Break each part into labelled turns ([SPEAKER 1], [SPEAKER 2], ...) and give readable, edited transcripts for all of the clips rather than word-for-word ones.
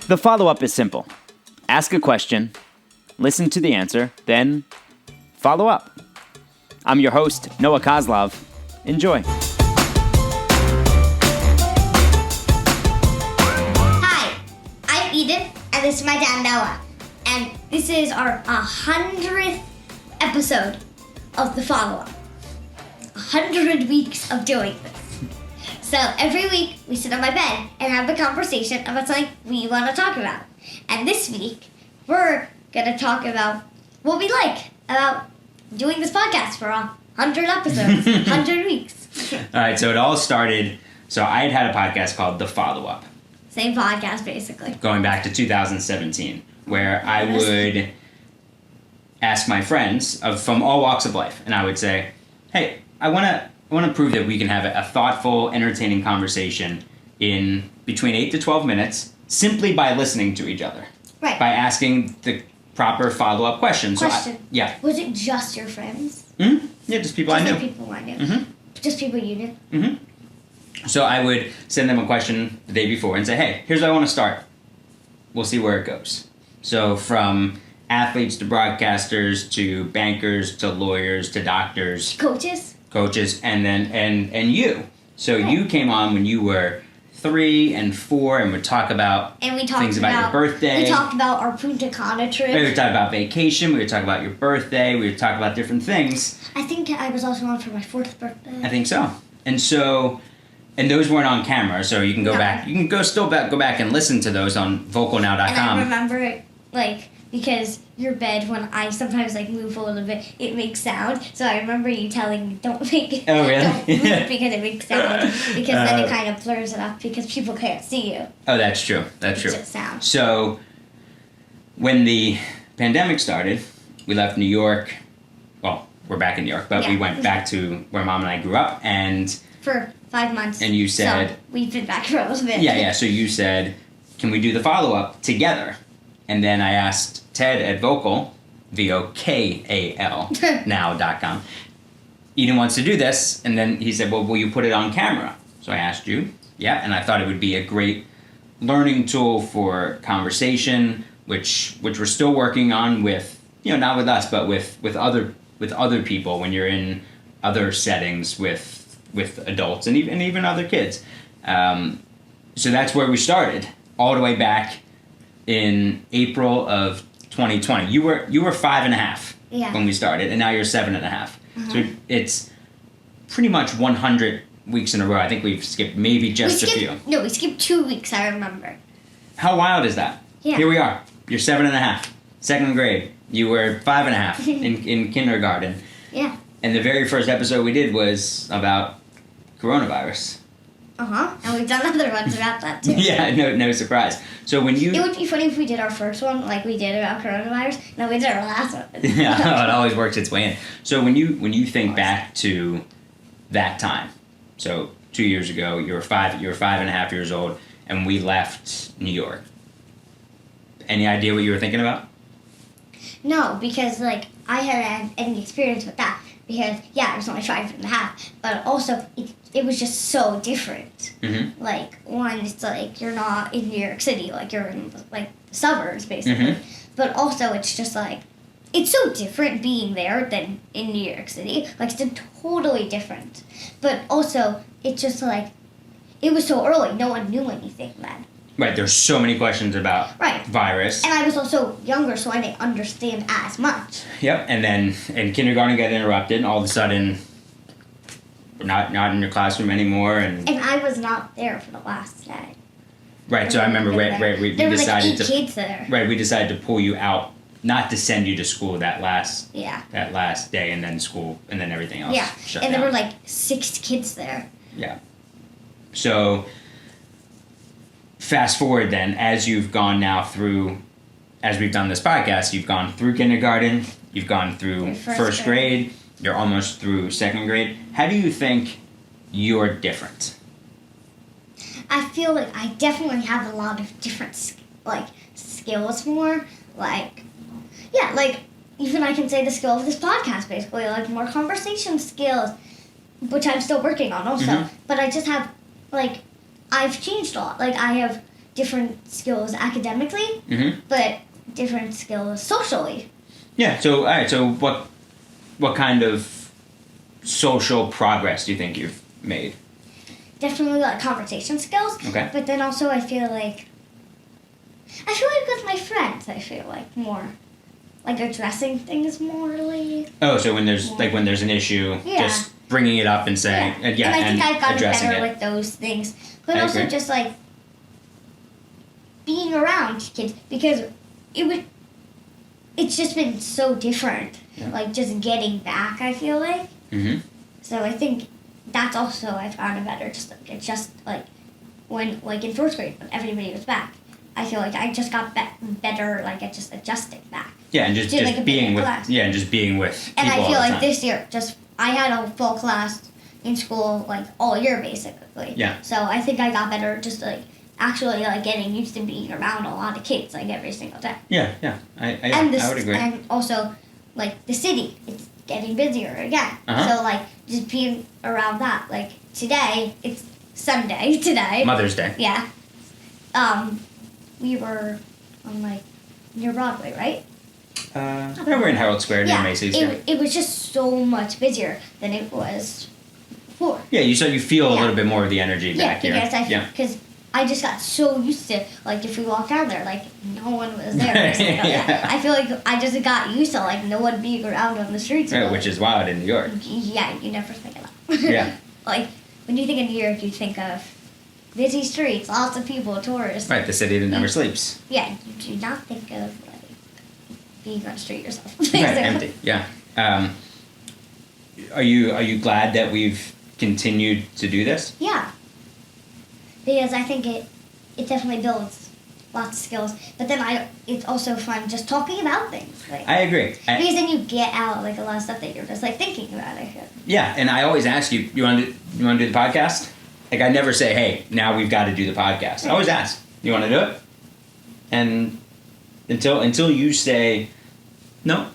[SPEAKER 1] The follow-up is simple. Ask a question, listen to the answer, then follow up. I'm your host, Noah Kozlov. Enjoy.
[SPEAKER 2] Hi, I'm Eden, and this is my dad, Noah. And this is our 100th episode of The Follow-Up. 100 weeks of doing this. So every week, we sit on my bed and have a conversation about something we want to talk about. And this week, we're going to talk about what we like about doing this podcast for 100 episodes, 100 weeks.
[SPEAKER 1] All right, so it all started, so I had a podcast called The Follow-Up.
[SPEAKER 2] Same podcast, basically.
[SPEAKER 1] Going back to 2017, where I would ask my friends from all walks of life, and I would say, hey, I want to prove that we can have a thoughtful, entertaining conversation in between 8 to 12 minutes simply by listening to each other.
[SPEAKER 2] Right.
[SPEAKER 1] By asking the proper follow-up questions.
[SPEAKER 2] Question.
[SPEAKER 1] Yeah.
[SPEAKER 2] Was it just your friends?
[SPEAKER 1] Mm-hmm. Yeah, just people I knew.
[SPEAKER 2] Just people I knew.
[SPEAKER 1] Mm-hmm.
[SPEAKER 2] Just people you knew?
[SPEAKER 1] Mm-hmm. So I would send them a question the day before and say, hey, here's where I want to start. We'll see where it goes. So from athletes to broadcasters to bankers to lawyers to doctors. Coaches, and then and you. So you came on when you were 3 and 4 and would talk about things about your birthday.
[SPEAKER 2] We talked about our Punta Cana trip.
[SPEAKER 1] We would talk about vacation. We would talk about your birthday. We would talk about different things.
[SPEAKER 2] I think I was also on for my 4th birthday.
[SPEAKER 1] I think so. And those weren't on camera, so you can go back. You can go back and listen to those on vocalnow.com.
[SPEAKER 2] And I remember it, because your bed, when I sometimes move a little bit, it makes sound. So I remember you telling me, don't make it.
[SPEAKER 1] Oh, really?
[SPEAKER 2] Don't move because it makes sound. Because then it kind of blurs it up because people can't see you.
[SPEAKER 1] Oh, that's true. That's true.
[SPEAKER 2] It's just sound.
[SPEAKER 1] So when the pandemic started, we left New York. Well, we're back in New York, but we went back to where Mom and I grew up, and
[SPEAKER 2] for 5 months.
[SPEAKER 1] And you said,
[SPEAKER 2] so we've been back for a little bit.
[SPEAKER 1] Yeah. So you said, can we do the follow-up together? And then I asked Ted at Vocal, VOKAL, now.com. Eden wants to do this, and then he said, well, will you put it on camera? So I asked you, and I thought it would be a great learning tool for conversation, which we're still working on with, not with us, but with other people when you're in other settings with adults and even other kids. So that's where we started, all the way back in April of 2020. You were 5 and a half when we started, and now you're 7 and a half. So it's pretty much 100 weeks in a row. I think we've skipped maybe just a few.
[SPEAKER 2] No, we skipped 2 weeks, I remember.
[SPEAKER 1] How wild is that?
[SPEAKER 2] Yeah.
[SPEAKER 1] Here we are. You're 7 and a half, second grade. You were 5 and a half in kindergarten.
[SPEAKER 2] Yeah.
[SPEAKER 1] And the very first episode we did was about coronavirus.
[SPEAKER 2] And we've done other ones about that too.
[SPEAKER 1] Yeah, no surprise. So when you...
[SPEAKER 2] It would be funny if we did our first one like we did about coronavirus. No, we did our last one.
[SPEAKER 1] Yeah, it always works its way in. So when you think back to that time, so 2 years ago, you were 5 and a half years old, and we left New York. Any idea what you were thinking about?
[SPEAKER 2] No, because I hadn't had any experience with that. Because I was only 5 and a half, but also it was just so different.
[SPEAKER 1] Mm-hmm.
[SPEAKER 2] One, it's you're not in New York City, you're in the suburbs basically.
[SPEAKER 1] Mm-hmm.
[SPEAKER 2] But also it's just it's so different being there than in New York City. It's totally different. But also it's just it was so early, no one knew anything then.
[SPEAKER 1] Right, there's so many questions about virus.
[SPEAKER 2] And I was also younger, so I didn't understand as much.
[SPEAKER 1] Yep, and then kindergarten got interrupted, and all of a sudden, we're not in your classroom anymore. And
[SPEAKER 2] I was not there for the last day.
[SPEAKER 1] Right, so I remember, we
[SPEAKER 2] there
[SPEAKER 1] decided
[SPEAKER 2] were 8 kids there.
[SPEAKER 1] Right, we decided to pull you out, not to send you to school that last day, and then school, and then everything else shut down.
[SPEAKER 2] And there were 6 kids there.
[SPEAKER 1] Yeah. So... fast forward then, as you've gone now through, as we've done this podcast, you've gone through kindergarten, you've gone through first grade, you're almost through second grade. How do you think you're different?
[SPEAKER 2] I feel I definitely have a lot of different skills more. Even I can say the skill of this podcast basically, more conversation skills, which I'm still working on also. Mm-hmm. But I just have, I've changed a lot. I have different skills academically,
[SPEAKER 1] Mm-hmm.
[SPEAKER 2] but different skills socially.
[SPEAKER 1] Yeah. So, all right. So, what kind of social progress do you think you've made?
[SPEAKER 2] Definitely like conversation skills.
[SPEAKER 1] Okay.
[SPEAKER 2] But then also I feel like with my friends, I feel like more like addressing things morally.
[SPEAKER 1] Oh, so when there's an issue,
[SPEAKER 2] Yeah.
[SPEAKER 1] just bringing it up and saying,
[SPEAKER 2] And I think I've gotten
[SPEAKER 1] addressing
[SPEAKER 2] better
[SPEAKER 1] it.
[SPEAKER 2] with those things. But
[SPEAKER 1] I
[SPEAKER 2] also
[SPEAKER 1] agree.
[SPEAKER 2] just like being around kids because it's just been so different.
[SPEAKER 1] Yeah.
[SPEAKER 2] Like just getting back, I feel like.
[SPEAKER 1] Mm-hmm.
[SPEAKER 2] So I think that's also I've gotten better. Just like when like in fourth grade when everybody was back, I feel like I just got better like at just adjusting back.
[SPEAKER 1] Yeah, and just
[SPEAKER 2] To, like, a
[SPEAKER 1] being
[SPEAKER 2] bigger
[SPEAKER 1] with
[SPEAKER 2] class.
[SPEAKER 1] and just being with people
[SPEAKER 2] And I
[SPEAKER 1] all
[SPEAKER 2] feel
[SPEAKER 1] the
[SPEAKER 2] like
[SPEAKER 1] time.
[SPEAKER 2] this year I had a full class in school like all year basically.
[SPEAKER 1] Yeah.
[SPEAKER 2] So I think I got better just like actually like getting used to being around a lot of kids like every single day.
[SPEAKER 1] Yeah, I would agree.
[SPEAKER 2] And also like the city, it's getting busier again.
[SPEAKER 1] Uh-huh.
[SPEAKER 2] So like just being around that. Like today, it's Sunday today.
[SPEAKER 1] Mother's Day.
[SPEAKER 2] Yeah. We were on like near Broadway, right?
[SPEAKER 1] We're in Herald Square near Macy's.
[SPEAKER 2] It was just so much busier than it was before.
[SPEAKER 1] Yeah, you feel a
[SPEAKER 2] Yeah.
[SPEAKER 1] little bit more of the energy back here.
[SPEAKER 2] Because I just got so used to like if we walked down there, like no one was there.
[SPEAKER 1] Yeah.
[SPEAKER 2] I feel like I just got used to like no one being around on the streets.
[SPEAKER 1] Right, which is wild in New York.
[SPEAKER 2] Yeah, you never think of that.
[SPEAKER 1] Yeah.
[SPEAKER 2] Like when you think of New York, you think of busy streets, lots of people, tourists.
[SPEAKER 1] Right, the city that never sleeps.
[SPEAKER 2] Yeah, you do not think of like being on the street yourself.
[SPEAKER 1] Right, empty. Yeah. Are you glad that we've continued to do this?
[SPEAKER 2] Yeah. Because I think it definitely builds lots of skills. But then it's also fun just talking about things. Like,
[SPEAKER 1] I agree.
[SPEAKER 2] because then you get out like a lot of stuff that you're just like thinking about. I feel.
[SPEAKER 1] Yeah, and I always ask you, you want to do the podcast? Like I never say, hey, now we've got to do the podcast. I always ask, you want to do it? And until you say no,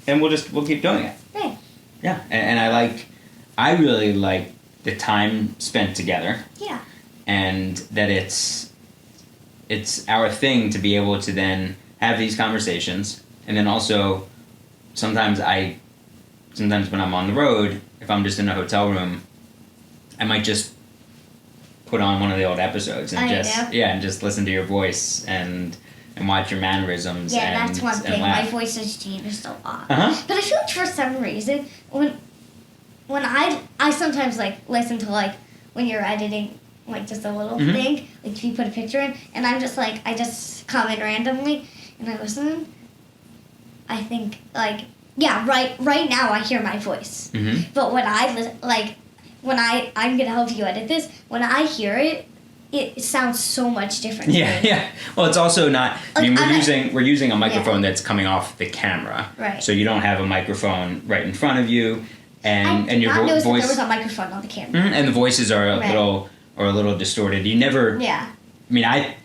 [SPEAKER 1] and we'll keep doing it.
[SPEAKER 2] Right.
[SPEAKER 1] Yeah, and I really like the time spent together,
[SPEAKER 2] Yeah.
[SPEAKER 1] and that it's our thing to be able to then have these conversations, and then also sometimes when I'm on the road, if I'm just in a hotel room, I might just put on one of the old episodes and and just listen to your voice and watch your mannerisms.
[SPEAKER 2] Yeah,
[SPEAKER 1] and,
[SPEAKER 2] that's one
[SPEAKER 1] and
[SPEAKER 2] thing.
[SPEAKER 1] laugh.
[SPEAKER 2] My voice has changed a lot.
[SPEAKER 1] Uh-huh.
[SPEAKER 2] But I feel like for some reason, when I sometimes like listen to like when you're editing like just a little
[SPEAKER 1] Mhm.
[SPEAKER 2] thing, like if you put a picture in, and I'm just like I just come in randomly and I listen. I think like yeah, right now I hear my voice,
[SPEAKER 1] Mm-hmm.
[SPEAKER 2] but when I'm gonna help you edit this, when I hear it, it sounds so much different. to
[SPEAKER 1] Yeah,
[SPEAKER 2] me.
[SPEAKER 1] yeah. Well, it's also not. I mean,
[SPEAKER 2] Like,
[SPEAKER 1] we're using a microphone that's coming off the camera,
[SPEAKER 2] Right.
[SPEAKER 1] so you don't have a microphone right in front of you, and
[SPEAKER 2] I did
[SPEAKER 1] your
[SPEAKER 2] not notice that
[SPEAKER 1] voice
[SPEAKER 2] there was a microphone on the camera.
[SPEAKER 1] Mhm, and the voices are a
[SPEAKER 2] Right.
[SPEAKER 1] little distorted. You never.
[SPEAKER 2] Yeah.
[SPEAKER 1] I mean, I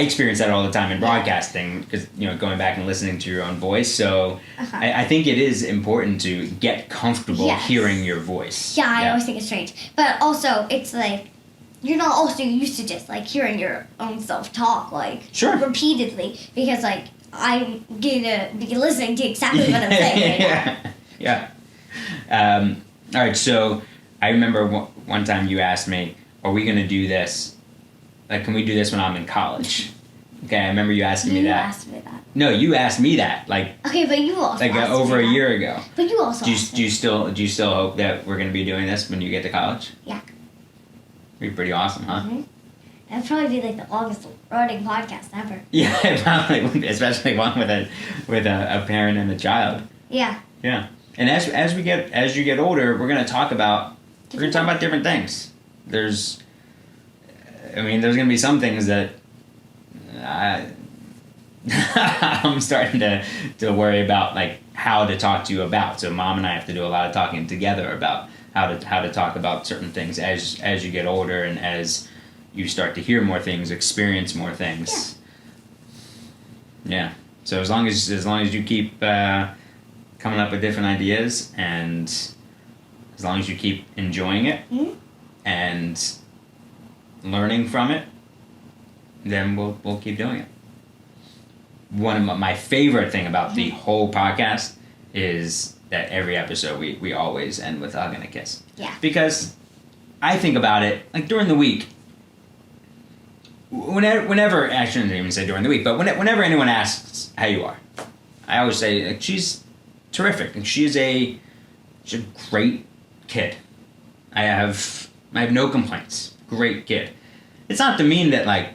[SPEAKER 1] experience that all the time in broadcasting because going back and listening to your own voice. So
[SPEAKER 2] Uh-huh.
[SPEAKER 1] I think it is important to get comfortable
[SPEAKER 2] Yes.
[SPEAKER 1] hearing your voice.
[SPEAKER 2] Yeah, I always think it's strange. But also, it's like, you're not also used to just, like, hearing your own self talk, like,
[SPEAKER 1] Sure.
[SPEAKER 2] repeatedly. Because, like, I'm gonna be listening to exactly what I'm saying right now.
[SPEAKER 1] Yeah. All right, so I remember one time you asked me, are we going to do this? Like, can we do this when I'm in college? Okay, I remember you asking me
[SPEAKER 2] You
[SPEAKER 1] that.
[SPEAKER 2] asked me that.
[SPEAKER 1] No, you asked me that, like
[SPEAKER 2] Okay, but you also asked
[SPEAKER 1] over
[SPEAKER 2] me
[SPEAKER 1] a
[SPEAKER 2] that.
[SPEAKER 1] year ago.
[SPEAKER 2] But you also
[SPEAKER 1] Do
[SPEAKER 2] asked
[SPEAKER 1] you
[SPEAKER 2] me.
[SPEAKER 1] still hope that we're going to be doing this when you get to college?
[SPEAKER 2] Yeah.
[SPEAKER 1] Be pretty awesome, huh?
[SPEAKER 2] Mm-hmm. That'd probably be, like, the longest running podcast ever.
[SPEAKER 1] Yeah, it probably would be, especially one with a parent and a child.
[SPEAKER 2] Yeah.
[SPEAKER 1] Yeah, and as you get older, we're gonna talk about different things. There's gonna be some things that I'm starting to worry about, like how to talk to you about. So Mom and I have to do a lot of talking together about how to talk about certain things as you get older and as you start to hear more things, experience more things. Yeah. So as long as you keep coming up with different ideas, and as long as you keep enjoying it
[SPEAKER 2] Mhm.
[SPEAKER 1] and learning from it, then we'll keep doing it. One of my favorite thing about the whole podcast is that every episode we always end with a hug and a kiss.
[SPEAKER 2] Yeah.
[SPEAKER 1] Because I think about it, like during the week, whenever I shouldn't even say during the week, but whenever anyone asks how you are, I always say, like, she's terrific, and she's a great kid. I have no complaints. Great kid. It's not to mean that, like,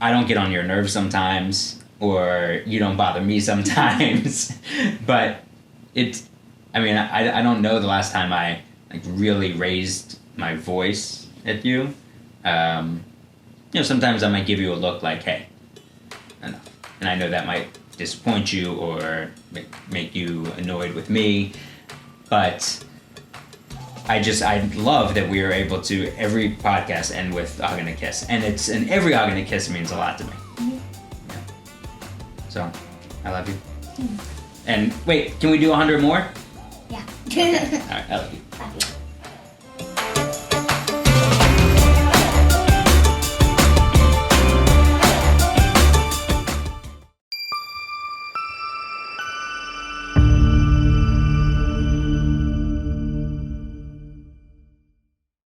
[SPEAKER 1] I don't get on your nerves sometimes, or you don't bother me sometimes, but I don't know the last time I, like, really raised my voice at you. Sometimes I might give you a look like, hey, enough. And I know that might disappoint you or make you annoyed with me, but I love that we are able to every podcast end with a hug and a kiss, and every hug and a kiss means a lot to me. Yeah. So, I love you. And wait, can we do 100 more?
[SPEAKER 2] Yeah.
[SPEAKER 1] Okay. All right, I love you.
[SPEAKER 2] Love you.